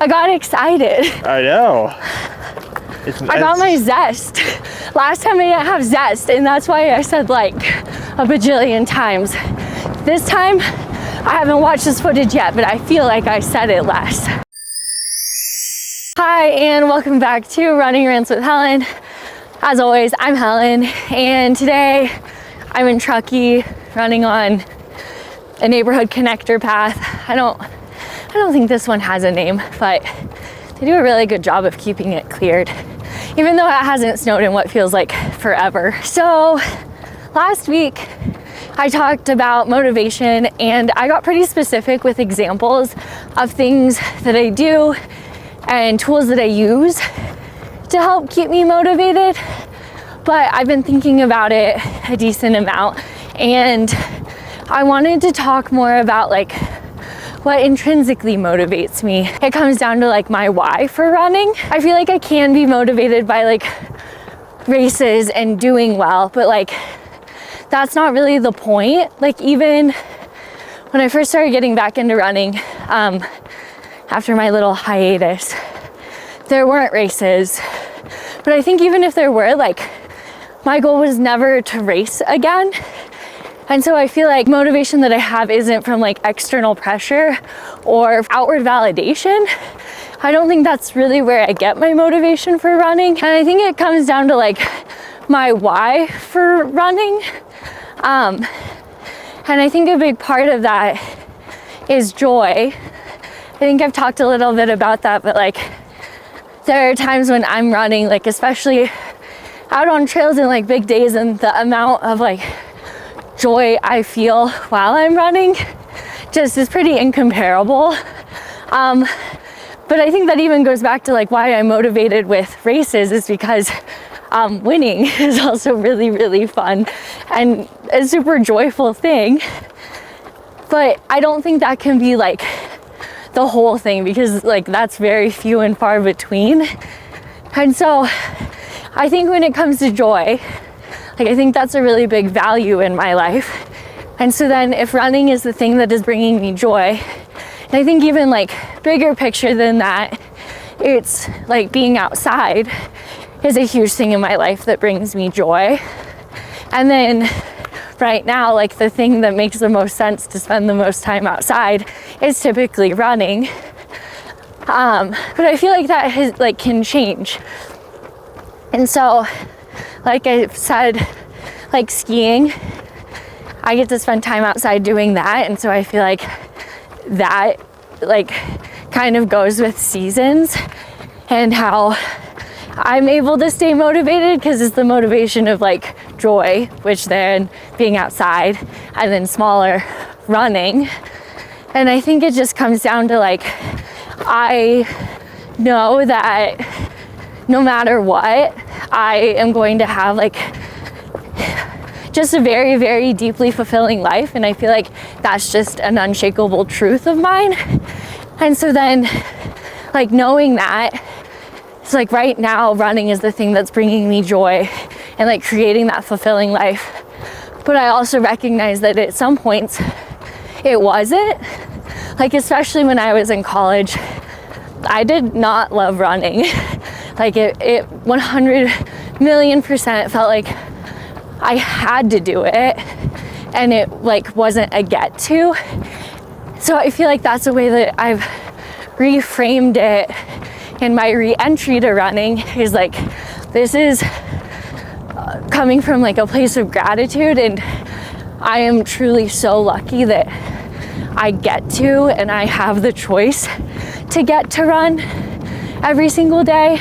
I got excited. I know. I got my zest. Last time I didn't have zest, and that's why I said like a bajillion times. This time, I haven't watched this footage yet, but I feel like I said it less. Hi, and welcome back to Running Rants with Helen. As always, I'm Helen, and today I'm in Truckee running on a neighborhood connector path. I don't think this one has a name, but they do a really good job of keeping it cleared, even though it hasn't snowed in what feels like forever. So last week I talked about motivation, and I got pretty specific with examples of things that I do and tools that I use to help keep me motivated. But I've been thinking about it a decent amount, and I wanted to talk more about like what intrinsically motivates me. It comes down to like my why for running. I feel like I can be motivated by like races and doing well, but like that's not really the point. Like even when I first started getting back into running, after my little hiatus, there weren't races. But I think even if there were, like my goal was never to race again. And so I feel like motivation that I have isn't from like external pressure or outward validation. I don't think that's really where I get my motivation for running. And I think it comes down to like my why for running. And I think a big part of that is joy. I think I've talked a little bit about that, but like there are times when I'm running, like especially out on trails and like big days, and the amount of like joy I feel while I'm running just is pretty incomparable. But I think that even goes back to like why I'm motivated with races, is because winning is also really, really fun and a super joyful thing. But I don't think that can be like the whole thing, because like that's very few and far between. And so I think when it comes to joy, like I think that's a really big value in my life. And so then if running is the thing that is bringing me joy, and I think even like bigger picture than that, it's like being outside is a huge thing in my life that brings me joy. And then right now, like the thing that makes the most sense to spend the most time outside is typically running. But I feel like that has, like can change. And so like I've said, like skiing, I get to spend time outside doing that. And so I feel like that like kind of goes with seasons and how I'm able to stay motivated, because it's the motivation of like joy, which then being outside, and then smaller running. And I think it just comes down to like, I know that no matter what, I am going to have like just a very, very deeply fulfilling life. And I feel like that's just an unshakable truth of mine. And so then like knowing that, it's like right now running is the thing that's bringing me joy and like creating that fulfilling life. But I also recognize that at some points it wasn't. Like especially when I was in college, I did not love running. Like it 100,000,000% felt like I had to do it, and it like wasn't a get to. So I feel like that's a way that I've reframed it in my re-entry to running, is like this is coming from like a place of gratitude, and I am truly so lucky that I get to, and I have the choice to get to run every single day,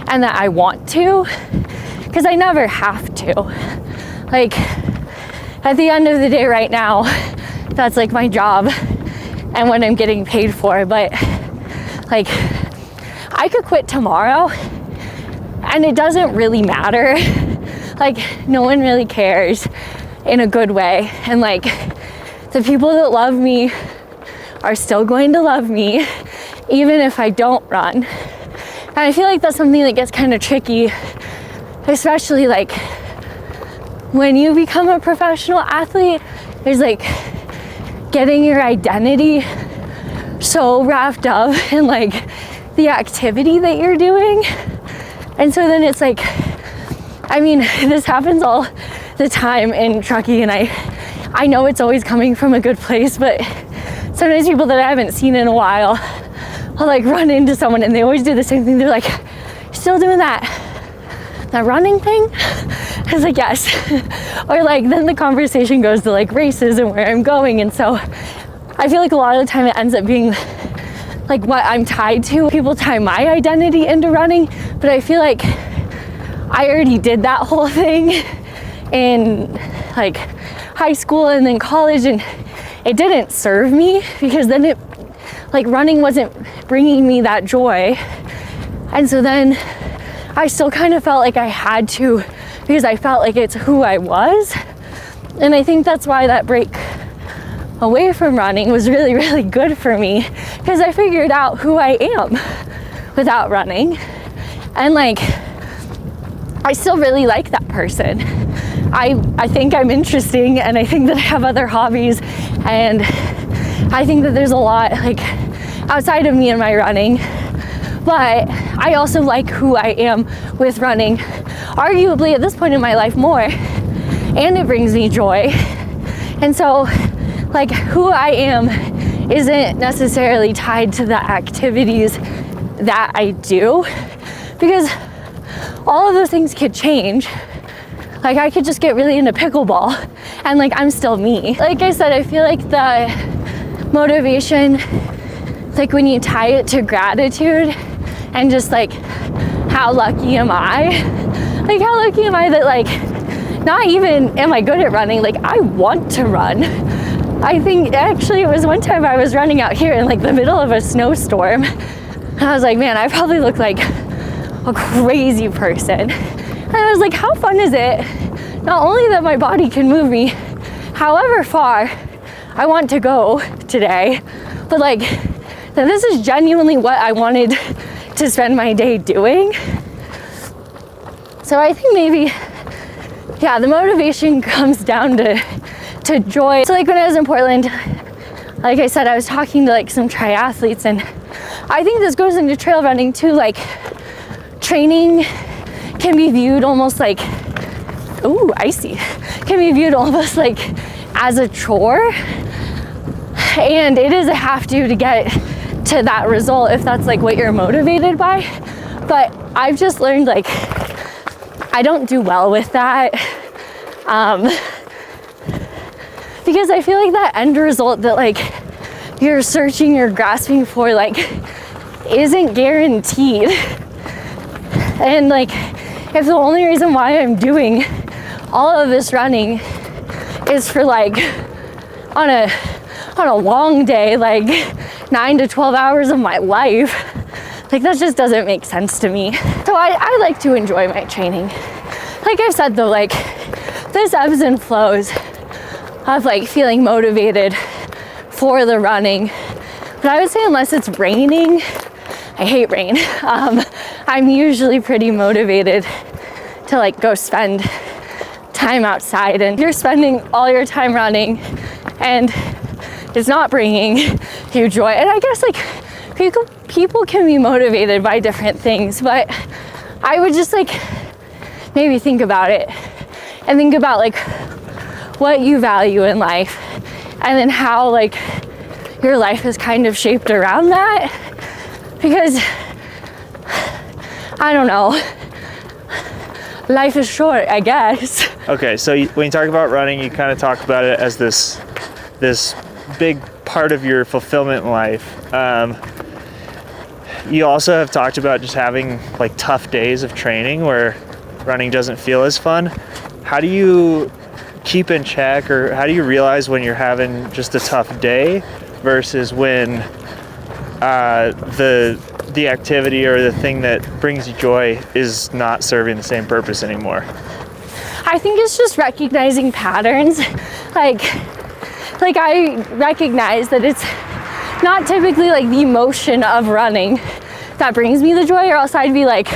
and that I want to, because I never have to. Like at the end of the day right now, that's like my job and what I'm getting paid for. But like I could quit tomorrow and it doesn't really matter. Like no one really cares in a good way. And like the people that love me are still going to love me even if I don't run. And I feel like that's something that gets kind of tricky, especially like when you become a professional athlete. There's like getting your identity so wrapped up in like the activity that you're doing. And so then it's like, I mean, this happens all the time in trucking, and I know it's always coming from a good place, but sometimes people that I haven't seen in a while, I'll like run into someone and they always do the same thing. They're like, still doing that running thing? I was like, yes. Or like, then the conversation goes to like races and where I'm going. And so I feel like a lot of the time it ends up being like what I'm tied to. People tie my identity into running, but I feel like I already did that whole thing in like high school and then college, and it didn't serve me because then it, like, running wasn't bringing me that joy. And so then I still kind of felt like I had to, because I felt like it's who I was. And I think that's why that break away from running was really, really good for me, because I figured out who I am without running. And like, I still really like that person. I think I'm interesting, and I think that I have other hobbies, and I think that there's a lot like outside of me and my running. But I also like who I am with running, arguably at this point in my life more, and it brings me joy. And so like, who I am isn't necessarily tied to the activities that I do, because all of those things could change. Like, I could just get really into pickleball and like, I'm still me. Like I said, I feel like the motivation, like when you tie it to gratitude and just like, how lucky am I? Like, how lucky am I that like, not even am I good at running, like I want to run. I think actually it was one time I was running out here in like the middle of a snowstorm, and I was like, man, I probably look like a crazy person. And I was like, how fun is it? Not only that my body can move me however far I want to go today, but like that this is genuinely what I wanted to spend my day doing. So I think maybe, yeah, the motivation comes down to joy. So like when I was in Portland, like I said, I was talking to like some triathletes, and I think this goes into trail running too. Like, training can be viewed almost like, ooh, icy, can be viewed almost like as a chore. And it is a have to get to that result if that's like what you're motivated by. But I've just learned like, I don't do well with that. Because I feel like that end result that like you're searching, you're grasping for, like, isn't guaranteed. And like, if the only reason why I'm doing all of this running is for like on a long day, like 9 to 12 hours of my life, like that just doesn't make sense to me. So I like to enjoy my training. Like I said though, like this ebbs and flows of like feeling motivated for the running. But I would say unless it's raining, I hate rain, I'm usually pretty motivated to like go spend time outside. And you're spending all your time running and it's not bringing you joy. And I guess like people can be motivated by different things, but I would just like maybe think about it and think about like what you value in life, and then how like your life is kind of shaped around that. Because I don't know, life is short, I guess. Okay, so when you talk about running, you kind of talk about it as this big part of your fulfillment in life. You also have talked about just having like tough days of training where running doesn't feel as fun. How do you keep in check, or how do you realize when you're having just a tough day versus when the activity or the thing that brings you joy is not serving the same purpose anymore? I think it's just recognizing patterns. Like I recognize that it's not typically like the emotion of running that brings me the joy, or else I'd be like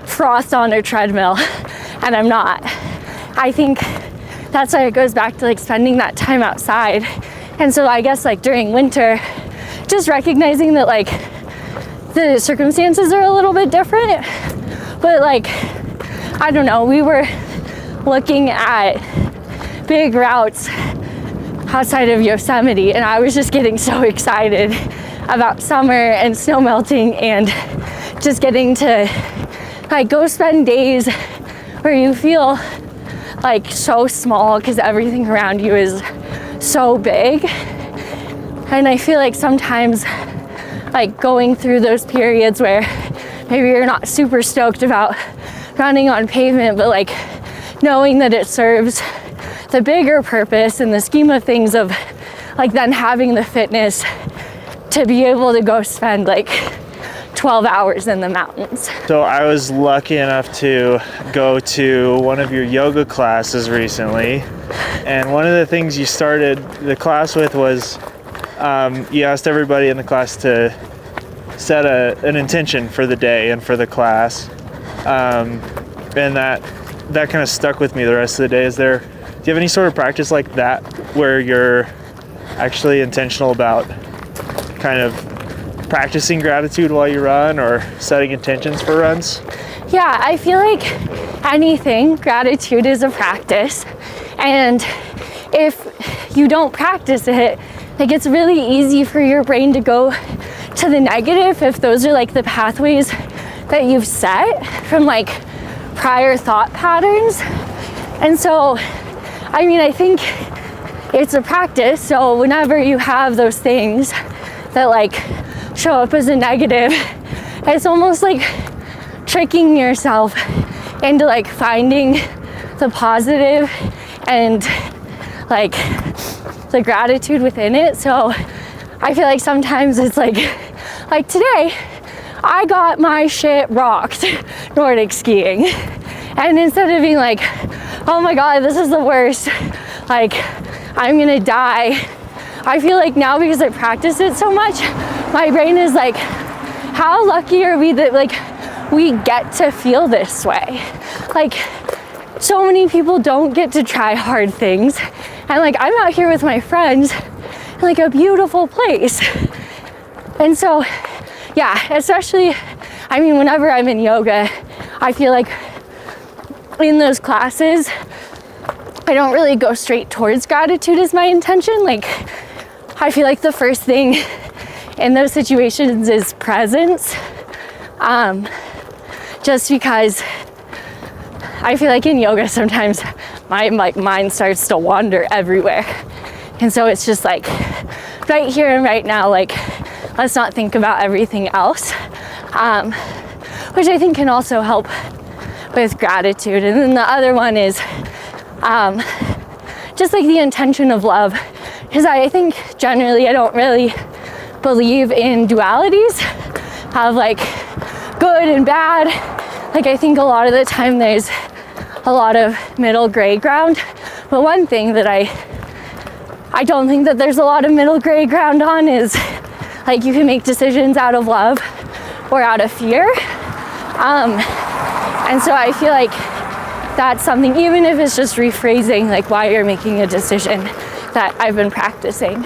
froth on a treadmill, and I'm not. I think that's why it goes back to like spending that time outside. And so I guess like during winter, just recognizing that like the circumstances are a little bit different. But like, I don't know, we were looking at big routes outside of Yosemite, and I was just getting so excited about summer and snow melting and just getting to like go spend days where you feel like so small because everything around you is so big. And I feel like sometimes like going through those periods where maybe you're not super stoked about running on pavement, but like knowing that it serves the bigger purpose in the scheme of things of like then having the fitness to be able to go spend like 12 hours in the mountains. So I was lucky enough to go to one of your yoga classes recently, and one of the things you started the class with was you asked everybody in the class to set an intention for the day and for the class, and that kind of stuck with me the rest of the day. Do you have any sort of practice like that where you're actually intentional about kind of practicing gratitude while you run or setting intentions for runs? Yeah, I feel like anything, gratitude is a practice. And if you don't practice it, like it's really easy for your brain to go to the negative if those are like the pathways that you've set from like prior thought patterns. And so, I mean, I think it's a practice. So whenever you have those things that like show up as a negative, it's almost like tricking yourself into like finding the positive and like the gratitude within it. So I feel like sometimes it's like today I got my shit rocked Nordic skiing, and instead of being like, oh my god, this is the worst, like I'm gonna die, I feel like now because I practice it so much, my brain is like, how lucky are we that like we get to feel this way? Like so many people don't get to try hard things, and like I'm out here with my friends in like a beautiful place. And so yeah, especially, I mean, whenever I'm in yoga, I feel like in those classes I don't really go straight towards gratitude as my intention. Like I feel like the first thing in those situations is presence, just because I feel like in yoga sometimes my like mind starts to wander everywhere, and so it's just like right here and right now, like let's not think about everything else, which I think can also help with gratitude. And then the other one is just like the intention of love, because I think generally I don't really believe in dualities of like good and bad. Like I think a lot of the time there's a lot of middle gray ground, but one thing that I don't think that there's a lot of middle gray ground on is like you can make decisions out of love or out of fear, and so I feel like that's something, even if it's just rephrasing like why you're making a decision, that I've been practicing.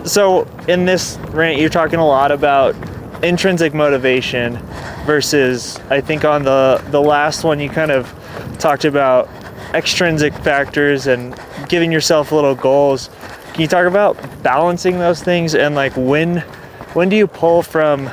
So in this rant, you're talking a lot about intrinsic motivation versus, I think on the last one, you kind of talked about extrinsic factors and giving yourself little goals. Can you talk about balancing those things, and like when do you pull from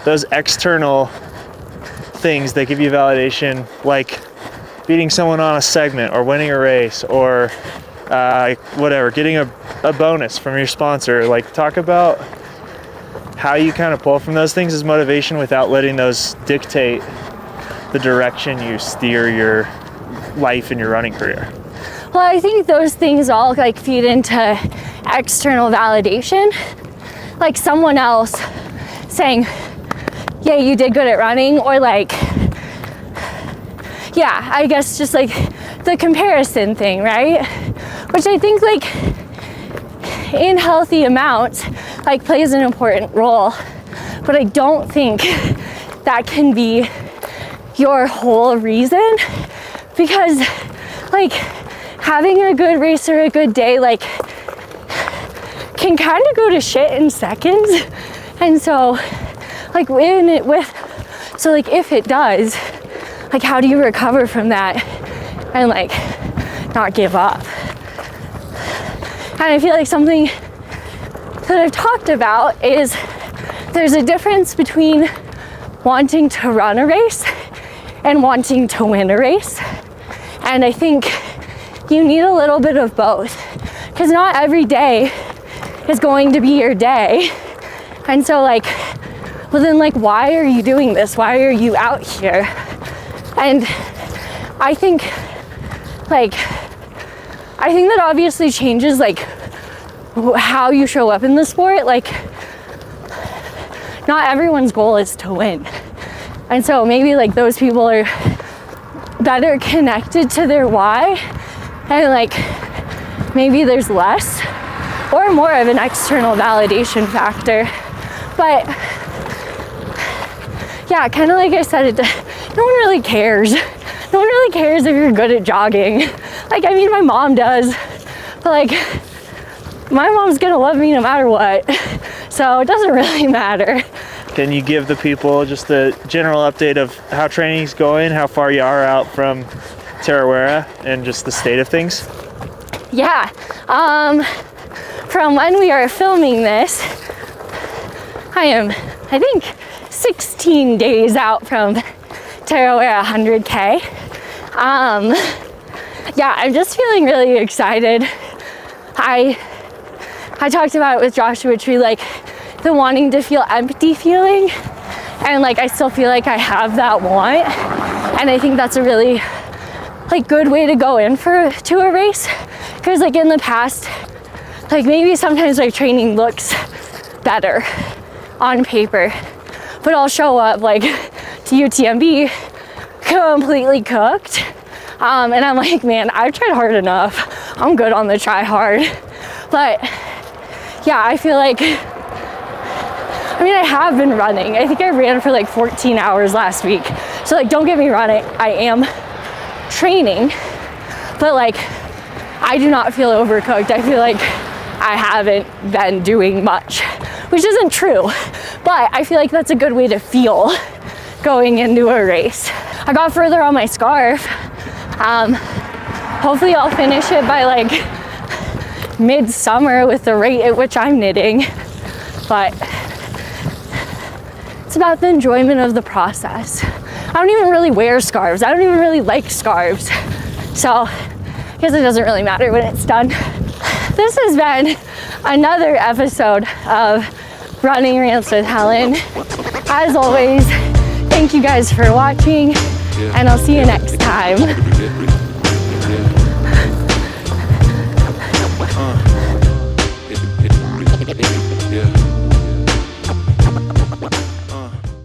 those external things that give you validation, like beating someone on a segment or winning a race or whatever, getting a bonus from your sponsor? Like talk about how you kind of pull from those things as motivation without letting those dictate the direction you steer your life and your running career. Well, I think those things all like feed into external validation, like someone else saying, yeah, you did good at running, or like, yeah, I guess just like the comparison thing, right? Which I think like in healthy amounts like plays an important role, but I don't think that can be your whole reason, because like having a good race or a good day like can kind of go to shit in seconds. And so like so like if it does, like how do you recover from that and like not give up? And I feel like something that I've talked about is there's a difference between wanting to run a race and wanting to win a race. And I think you need a little bit of both, because not every day is going to be your day. And so like, well then like, why are you doing this? Why are you out here? And I think that obviously changes like how you show up in the sport. Like, not everyone's goal is to win. And so maybe like those people are better connected to their why, and like maybe there's less or more of an external validation factor. But yeah, kind of like I said, no one really cares. No one really cares if you're good at jogging. Like, I mean, my mom does, but like, my mom's gonna love me no matter what. So it doesn't really matter. Can you give the people just the general update of how training's going, how far you are out from Tarawera, and just the state of things? Yeah, from when we are filming this, I am, I think, 16 days out from Tarawera 100K. Yeah, I'm just feeling really excited. I talked about it with Joshua Tree, like the wanting to feel empty feeling, and like I still feel like I have that want, and I think that's a really like good way to go in to a race, because like in the past, like maybe sometimes my training looks better on paper, but I'll show up like to UTMB completely cooked, and I'm like, man, I've tried hard enough, I'm good on the try hard. But yeah, I feel like, I mean, I have been running. I think I ran for like 14 hours last week. So like, don't get me wrong, I am training, but like, I do not feel overcooked. I feel like I haven't been doing much, which isn't true, but I feel like that's a good way to feel going into a race. I got further on my scarf. Hopefully I'll finish it by like midsummer with the rate at which I'm knitting, but it's about the enjoyment of the process. I don't even really wear scarves. I don't even really like scarves. So I guess it doesn't really matter when it's done. This has been another episode of Running Rants with Helen. As always, thank you guys for watching, and I'll see you next time. Yeah.